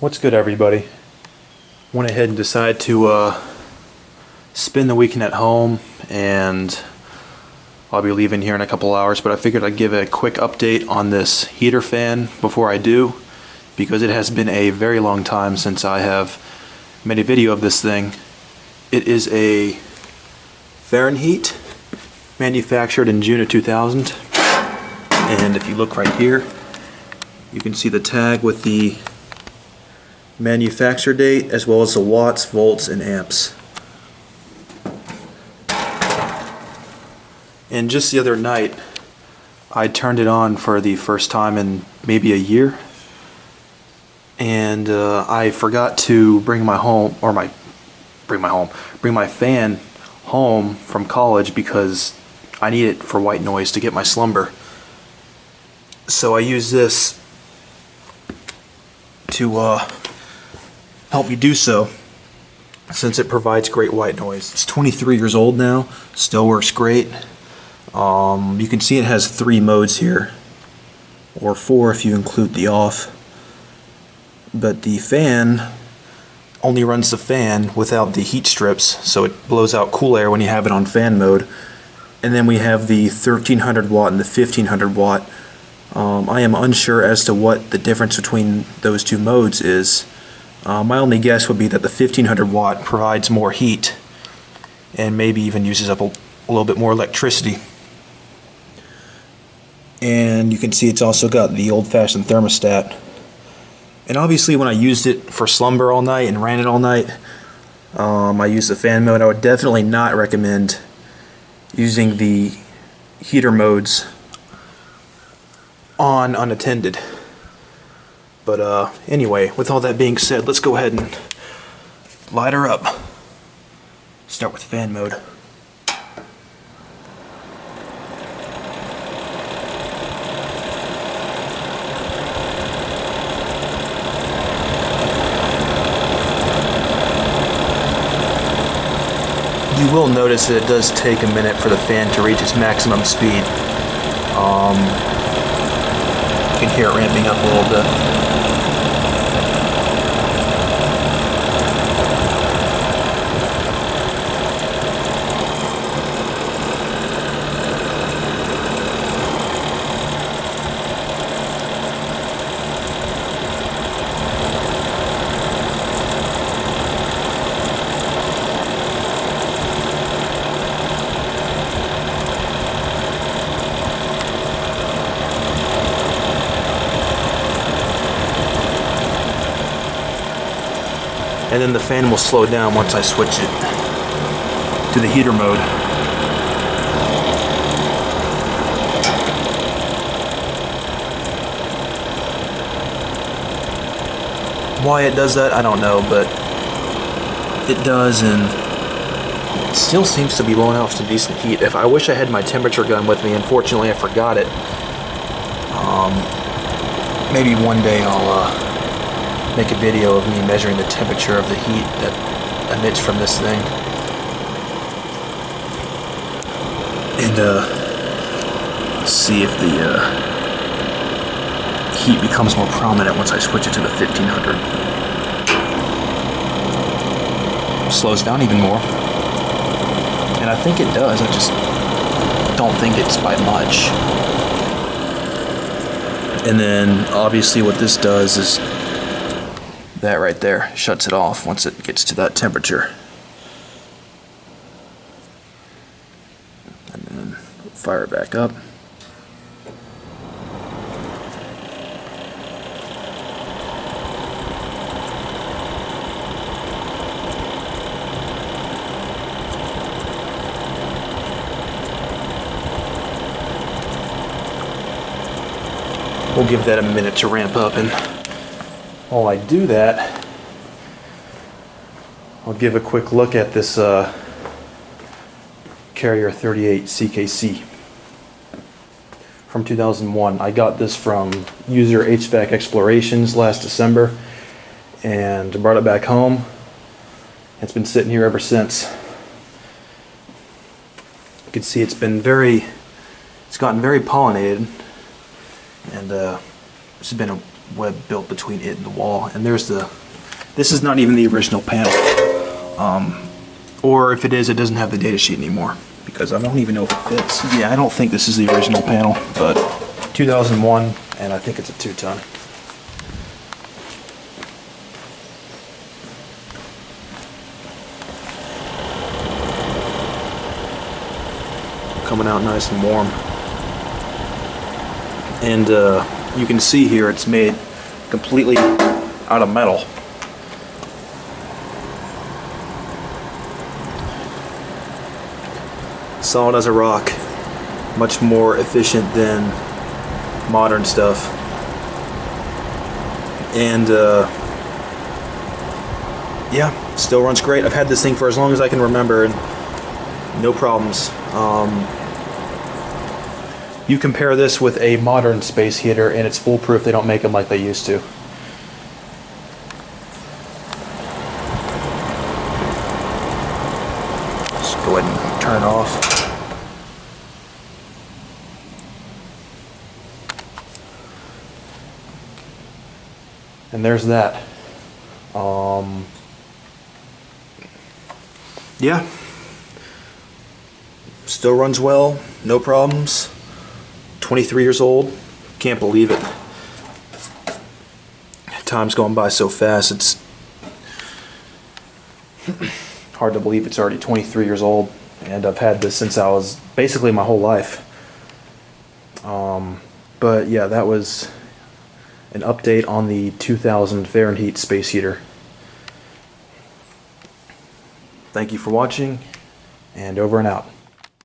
What's good, everybody? Went ahead and decided to spend the weekend at home, and I'll be leaving here in a couple hours, but I figured I'd give a quick update on this heater fan before I do, because it has been a very long time since I have made a video of this thing. It is a Fahrenheat, manufactured in June of 2000, and if you look right here, you can see the tag with the manufacture date as well as the watts, volts, and amps. And just the other night I turned it on for the first time in maybe a year, and I forgot to bring my fan home from college because I need it for white noise to get my slumber. So I use this to help me do so, since it provides great white noise. It's 23 years old now, still works great. You can see it has 3 modes here, or 4 if you include the off. But the fan only runs the fan without the heat strips, so it blows out cool air when you have it on fan mode. And then we have the 1300 watt and the 1500 watt. I am unsure as to what the difference between those 2 modes is. My only guess would be that the 1500 watt provides more heat and maybe even uses up a little bit more electricity. And you can see it's also got the old-fashioned thermostat. And obviously when I used it for slumber all night and ran it all night, I used the fan mode. I would definitely not recommend using the heater modes on unattended. But anyway, with all that being said, let's go ahead and light her up. Start with fan mode. You will notice that it does take a minute for the fan to reach its maximum speed. You can hear it ramping up a little bit. And then the fan will slow down once I switch it to the heater mode. Why it does that, I don't know, but it does, and it still seems to be blowing off some decent heat. I wish I had my temperature gun with me. Unfortunately, I forgot it. Maybe one day I'll make a video of me measuring the temperature of the heat that emits from this thing. And see if the heat becomes more prominent once I switch it to the 1500. Slows down even more. And I think it does, I just don't think it's by much. And then obviously what this does is that right there shuts it off once it gets to that temperature. And then fire it back up. We'll give that a minute to ramp up, and while I do that, I'll give a quick look at this Carrier 38 CKC from 2001. I got this from user HVAC Explorations last December and brought it back home. It's been sitting here ever since. You can see it's gotten very pollinated, and this has been web built between it and the wall. And there's this is not even the original panel. Or if it is, it doesn't have the data sheet anymore, because I don't even know if it fits. Yeah, I don't think this is the original panel, but 2001, and I think it's a 2-ton. Coming out nice and warm. And you can see here it's made completely out of metal. Solid as a rock. Much more efficient than modern stuff. And yeah, still runs great. I've had this thing for as long as I can remember, and no problems. You compare this with a modern space heater and it's foolproof. They don't make them like they used to. Just go ahead and turn it off. And there's that. Yeah. Still runs well, no problems. 23 years old, can't believe it. Time's going by so fast, it's hard to believe it's already 23 years old, and I've had this since I was basically my whole life. But yeah, that was an update on the 2000 Fahrenheat space heater. Thank you for watching, and over and out.